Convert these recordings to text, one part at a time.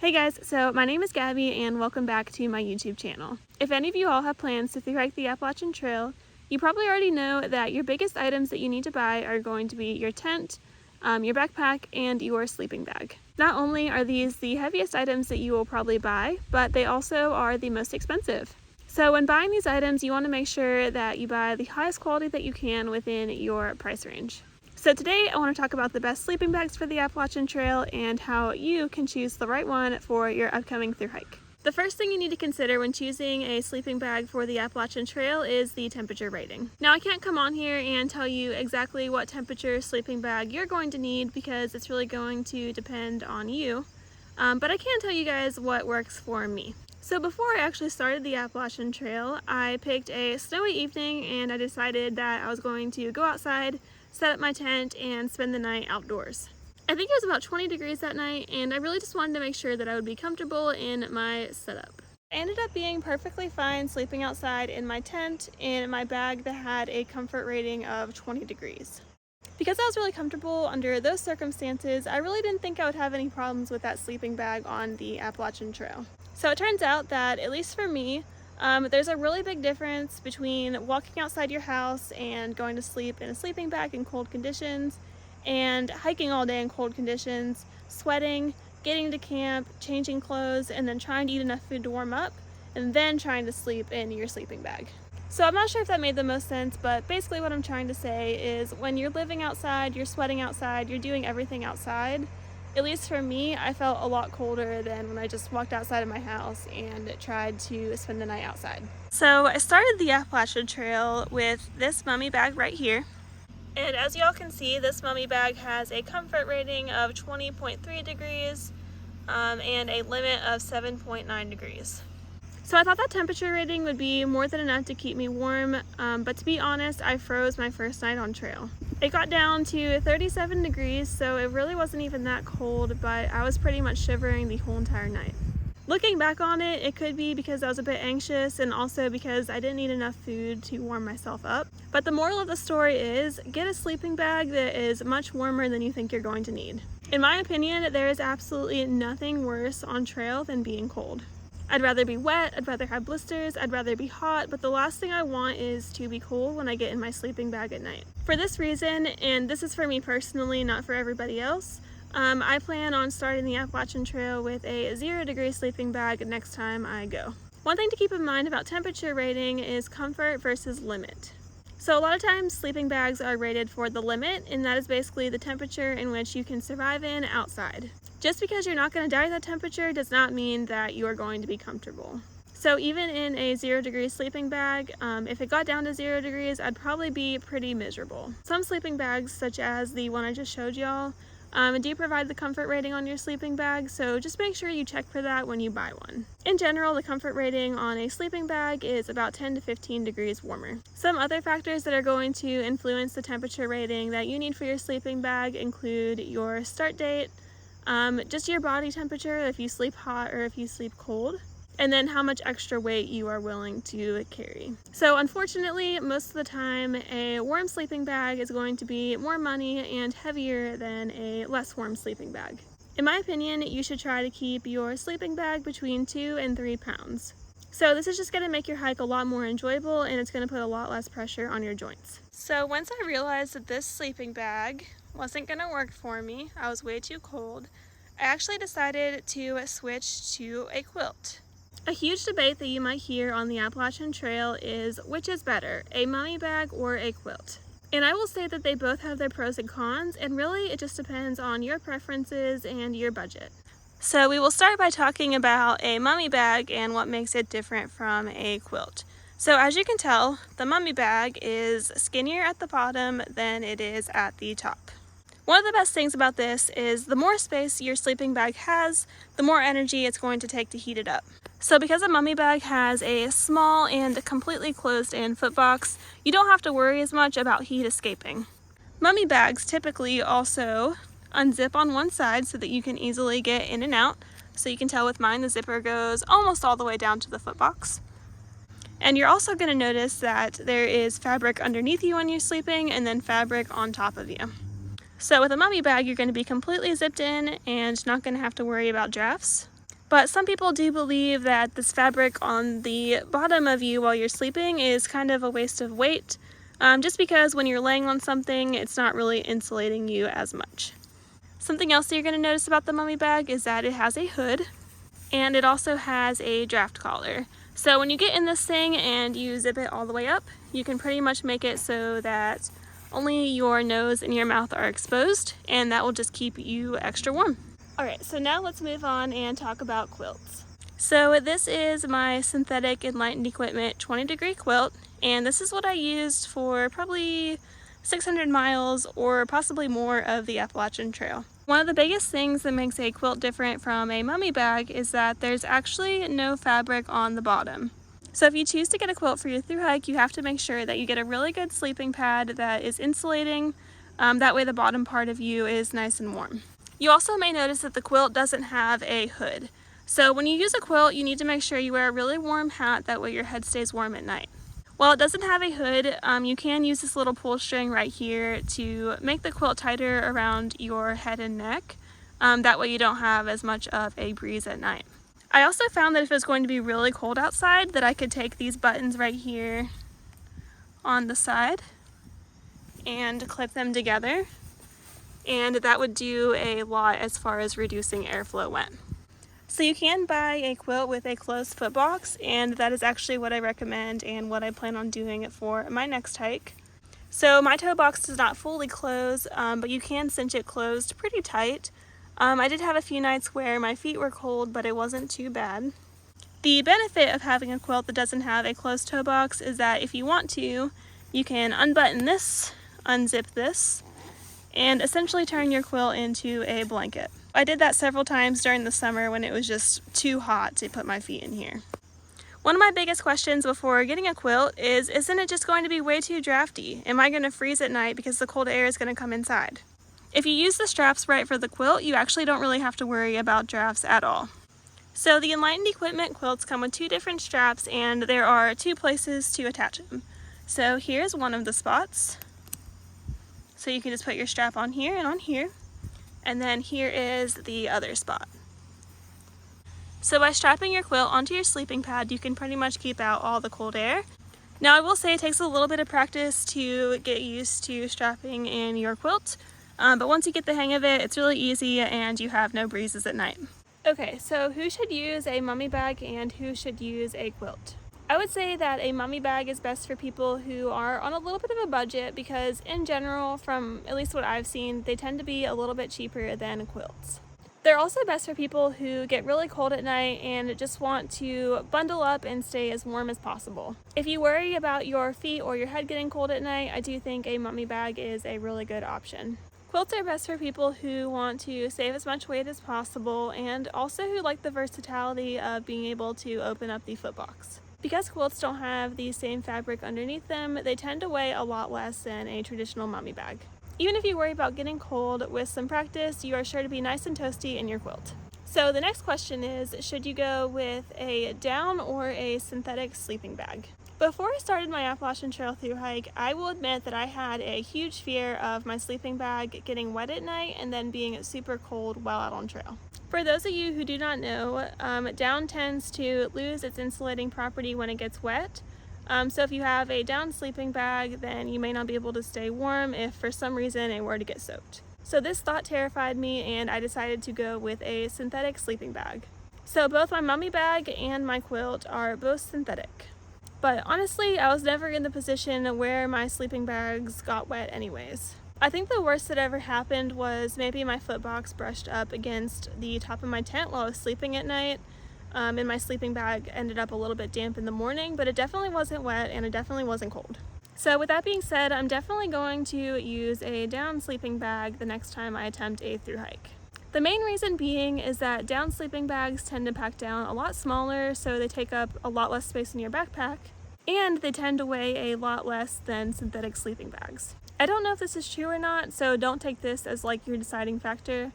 Hey guys, so my name is Gabby and welcome back to my YouTube channel. If any of you all have plans to thru-hike the Appalachian Trail, you probably already know that your biggest items that you need to buy are going to be your tent, your backpack, and your sleeping bag. Not only are these the heaviest items that you will probably buy, but they also are the most expensive. So when buying these items, you want to make sure that you buy the highest quality that you can within your price range. So today I want to talk about the best sleeping bags for the Appalachian Trail and how you can choose the right one for your upcoming thru-hike. The first thing you need to consider when choosing a sleeping bag for the Appalachian Trail is the temperature rating. Now I can't come on here and tell you exactly what temperature sleeping bag you're going to need because it's really going to depend on you, but I can tell you guys what works for me. So before I actually started the Appalachian Trail, I picked a snowy evening and I decided that I was going to go outside, set up my tent, and spend the night outdoors. I think it was about 20 degrees that night, and I really just wanted to make sure that I would be comfortable in my setup. I ended up being perfectly fine sleeping outside in my tent in my bag that had a comfort rating of 20 degrees. Because I was really comfortable under those circumstances, I really didn't think I would have any problems with that sleeping bag on the Appalachian Trail. So it turns out that, at least for me, there's a really big difference between walking outside your house and going to sleep in a sleeping bag in cold conditions, and hiking all day in cold conditions, sweating, getting to camp, changing clothes, and then trying to eat enough food to warm up, and then trying to sleep in your sleeping bag. So I'm not sure if that made the most sense, but basically what I'm trying to say is when you're living outside, you're sweating outside, you're doing everything outside, at least for me, I felt a lot colder than when I just walked outside of my house and tried to spend the night outside. So I started the Appalachian Trail with this mummy bag right here. And as y'all can see, this mummy bag has a comfort rating of 20.3 degrees and a limit of 7.9 degrees. So I thought that temperature rating would be more than enough to keep me warm, but to be honest, I froze my first night on trail. It got down to 37 degrees, so it really wasn't even that cold, but I was pretty much shivering the whole entire night. Looking back on it, it could be because I was a bit anxious and also because I didn't eat enough food to warm myself up. But the moral of the story is, get a sleeping bag that is much warmer than you think you're going to need. In my opinion, there is absolutely nothing worse on trail than being cold. I'd rather be wet, I'd rather have blisters, I'd rather be hot, but the last thing I want is to be cold when I get in my sleeping bag at night. For this reason, and this is for me personally, not for everybody else, I plan on starting the Appalachian Trail with a 0-degree sleeping bag next time I go. One thing to keep in mind about temperature rating is comfort versus limit. So a lot of times sleeping bags are rated for the limit, and that is basically the temperature in which you can survive in outside. Just because you're not going to die at that temperature does not mean that you are going to be comfortable. So even in a 0-degree sleeping bag, if it got down to 0 degrees, I'd probably be pretty miserable. Some sleeping bags, such as the one I just showed y'all, do provide the comfort rating on your sleeping bag, so just make sure you check for that when you buy one. In general, the comfort rating on a sleeping bag is about 10 to 15 degrees warmer. Some other factors that are going to influence the temperature rating that you need for your sleeping bag include your start date, just your body temperature, if you sleep hot or if you sleep cold, and then how much extra weight you are willing to carry. So unfortunately, most of the time, a warm sleeping bag is going to be more money and heavier than a less warm sleeping bag. In my opinion, you should try to keep your sleeping bag between 2 and 3 pounds. So this is just going to make your hike a lot more enjoyable, and it's going to put a lot less pressure on your joints. So once I realized that this sleeping bag wasn't going to work for me, I was way too cold, I actually decided to switch to a quilt. A huge debate that you might hear on the Appalachian Trail is which is better, a mummy bag or a quilt. And I will say that they both have their pros and cons, and really it just depends on your preferences and your budget. So we will start by talking about a mummy bag and what makes it different from a quilt. So as you can tell, the mummy bag is skinnier at the bottom than it is at the top. One of the best things about this is the more space your sleeping bag has, the more energy it's going to take to heat it up. So because a mummy bag has a small and completely closed-in footbox, you don't have to worry as much about heat escaping. Mummy bags typically also unzip on one side so that you can easily get in and out. So you can tell with mine, the zipper goes almost all the way down to the footbox. And you're also going to notice that there is fabric underneath you when you're sleeping and then fabric on top of you. So with a mummy bag, you're going to be completely zipped in and not going to have to worry about drafts. But some people do believe that this fabric on the bottom of you while you're sleeping is kind of a waste of weight, just because when you're laying on something, it's not really insulating you as much. Something else that you're going to notice about the mummy bag is that it has a hood, and it also has a draft collar. So when you get in this thing and you zip it all the way up, you can pretty much make it so that only your nose and your mouth are exposed, and that will just keep you extra warm. Alright, so now let's move on and talk about quilts. So this is my synthetic Enlightened Equipment 20-degree quilt, and this is what I used for probably 600 miles or possibly more of the Appalachian Trail. One of the biggest things that makes a quilt different from a mummy bag is that there's actually no fabric on the bottom. So if you choose to get a quilt for your thru hike, you have to make sure that you get a really good sleeping pad that is insulating. That way the bottom part of you is nice and warm. You also may notice that the quilt doesn't have a hood. So when you use a quilt, you need to make sure you wear a really warm hat, that way your head stays warm at night. While it doesn't have a hood, you can use this little pull string right here to make the quilt tighter around your head and neck. That way you don't have as much of a breeze at night. I also found that if it was going to be really cold outside, that I could take these buttons right here on the side and clip them together, and that would do a lot as far as reducing airflow went. So you can buy a quilt with a closed foot box, and that is actually what I recommend and what I plan on doing for my next hike. So my toe box does not fully close, but you can cinch it closed pretty tight. I did have a few nights where my feet were cold, but it wasn't too bad. The benefit of having a quilt that doesn't have a closed toe box is that if you want to, you can unbutton this, unzip this, and essentially turn your quilt into a blanket. I did that several times during the summer when it was just too hot to put my feet in here. One of my biggest questions before getting a quilt is, isn't it just going to be way too drafty? Am I going to freeze at night because the cold air is going to come inside? If you use the straps right for the quilt, you actually don't really have to worry about drafts at all. So the Enlightened Equipment quilts come with two different straps, and there are two places to attach them. So here's one of the spots. So you can just put your strap on here and on here. And then here is the other spot. So by strapping your quilt onto your sleeping pad, you can pretty much keep out all the cold air. Now I will say it takes a little bit of practice to get used to strapping in your quilt, but once you get the hang of it, it's really easy and you have no breezes at night. Okay, so who should use a mummy bag and who should use a quilt? I would say that a mummy bag is best for people who are on a little bit of a budget, because in general, from at least what I've seen, they tend to be a little bit cheaper than quilts. They're also best for people who get really cold at night and just want to bundle up and stay as warm as possible. If you worry about your feet or your head getting cold at night, I do think a mummy bag is a really good option. Quilts are best for people who want to save as much weight as possible and also who like the versatility of being able to open up the foot box. Because quilts don't have the same fabric underneath them, they tend to weigh a lot less than a traditional mummy bag. Even if you worry about getting cold, with some practice, you are sure to be nice and toasty in your quilt. So the next question is, should you go with a down or a synthetic sleeping bag? Before I started my Appalachian Trail thru hike, I will admit that I had a huge fear of my sleeping bag getting wet at night and then being super cold while out on trail. For those of you who do not know, down tends to lose its insulating property when it gets wet. So if you have a down sleeping bag, then you may not be able to stay warm if for some reason it were to get soaked. So this thought terrified me, and I decided to go with a synthetic sleeping bag. So both my mummy bag and my quilt are both synthetic. But honestly, I was never in the position where my sleeping bags got wet anyways. I think the worst that ever happened was maybe my foot box brushed up against the top of my tent while I was sleeping at night, and my sleeping bag ended up a little bit damp in the morning, but it definitely wasn't wet and it definitely wasn't cold. So with that being said, I'm definitely going to use a down sleeping bag the next time I attempt a thru hike. The main reason being is that down sleeping bags tend to pack down a lot smaller, so they take up a lot less space in your backpack, and they tend to weigh a lot less than synthetic sleeping bags. I don't know if this is true or not, so don't take this as like your deciding factor,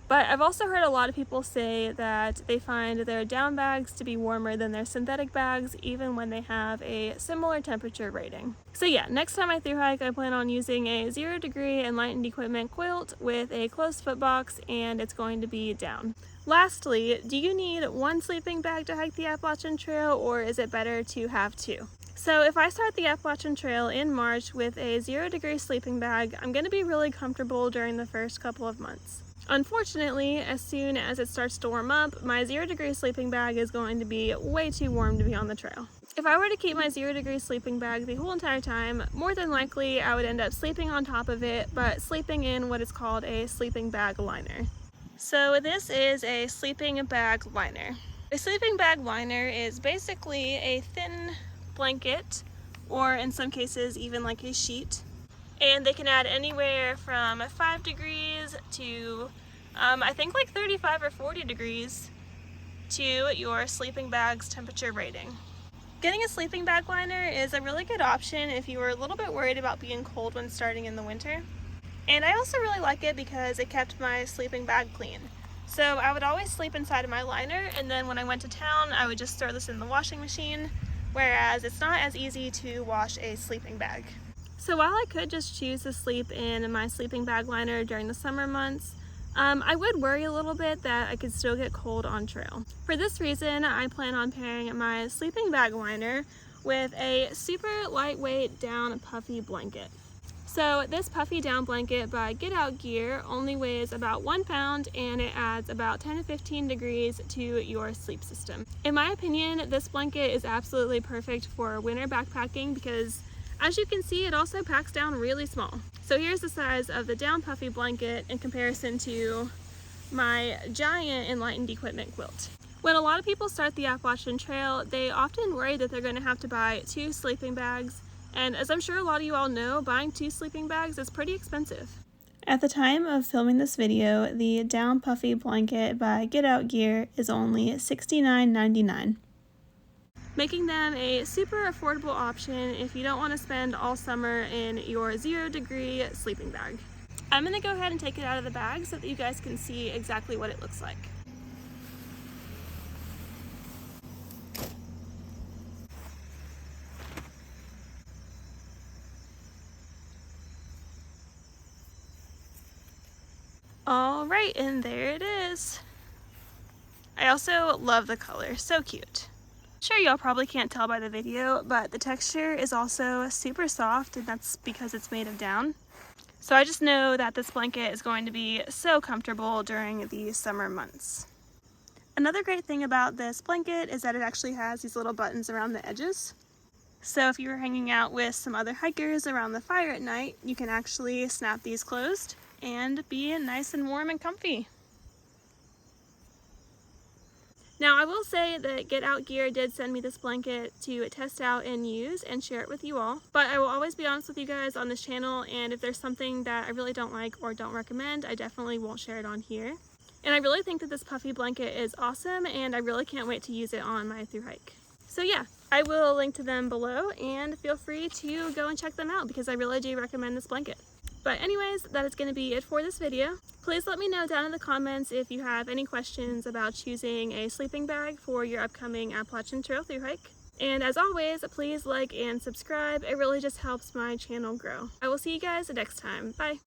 but I've also heard a lot of people say that they find their down bags to be warmer than their synthetic bags even when they have a similar temperature rating. So yeah, next time I thru hike, I plan on using a 0-degree Enlightened Equipment quilt with a closed foot box, and it's going to be down. Lastly, do you need one sleeping bag to hike the Appalachian Trail, or is it better to have two? So if I start the Appalachian Trail in March with a 0-degree sleeping bag, I'm going to be really comfortable during the first couple of months. Unfortunately, as soon as it starts to warm up, my 0-degree sleeping bag is going to be way too warm to be on the trail. If I were to keep my 0-degree sleeping bag the whole entire time, more than likely I would end up sleeping on top of it, but sleeping in what is called a sleeping bag liner. So this is a sleeping bag liner. A sleeping bag liner is basically a thin blanket, or in some cases even like a sheet, and they can add anywhere from 5 degrees to I think like 35 or 40 degrees to your sleeping bag's temperature rating. Getting a sleeping bag liner is a really good option if you were a little bit worried about being cold when starting in the winter. And I also really like it because it kept my sleeping bag clean. So I would always sleep inside of my liner, and then when I went to town I would just throw this in the washing machine, whereas it's not as easy to wash a sleeping bag. So while I could just choose to sleep in my sleeping bag liner during the summer months, I would worry a little bit that I could still get cold on trail. For this reason, I plan on pairing my sleeping bag liner with a super lightweight down puffy blanket. So this puffy down blanket by Get Out Gear only weighs about 1 pound, and it adds about 10 to 15 degrees to your sleep system. In my opinion, this blanket is absolutely perfect for winter backpacking because, as you can see, it also packs down really small. So here's the size of the down puffy blanket in comparison to my giant enlightened equipment quilt. When a lot of people start the Appalachian Trail, they often worry that they're going to have to buy 2 sleeping bags. And as I'm sure a lot of you all know, buying 2 sleeping bags is pretty expensive. At the time of filming this video, the down puffy blanket by Get Out Gear is only $69.99, making them a super affordable option if you don't want to spend all summer in your 0-degree sleeping bag. I'm going to go ahead and take it out of the bag so that you guys can see exactly what it looks like. Alright, and there it is. I also love the color, so cute. Sure, y'all probably can't tell by the video, but the texture is also super soft, and that's because it's made of down. So I just know that this blanket is going to be so comfortable during the summer months. Another great thing about this blanket is that it actually has these little buttons around the edges. So if you were hanging out with some other hikers around the fire at night, you can actually snap these closed and be nice and warm and comfy. Now I will say that Get Out Gear did send me this blanket to test out and use and share it with you all, but I will always be honest with you guys on this channel, and if there's something that I really don't like or don't recommend, I definitely won't share it on here. And I really think that this puffy blanket is awesome, and I really can't wait to use it on my thru hike. So yeah, I will link to them below, and feel free to go and check them out because I really do recommend this blanket. But anyways, that is going to be it for this video. Please let me know down in the comments if you have any questions about choosing a sleeping bag for your upcoming Appalachian Trail thru hike. And as always, please like and subscribe. It really just helps my channel grow. I will see you guys next time. Bye!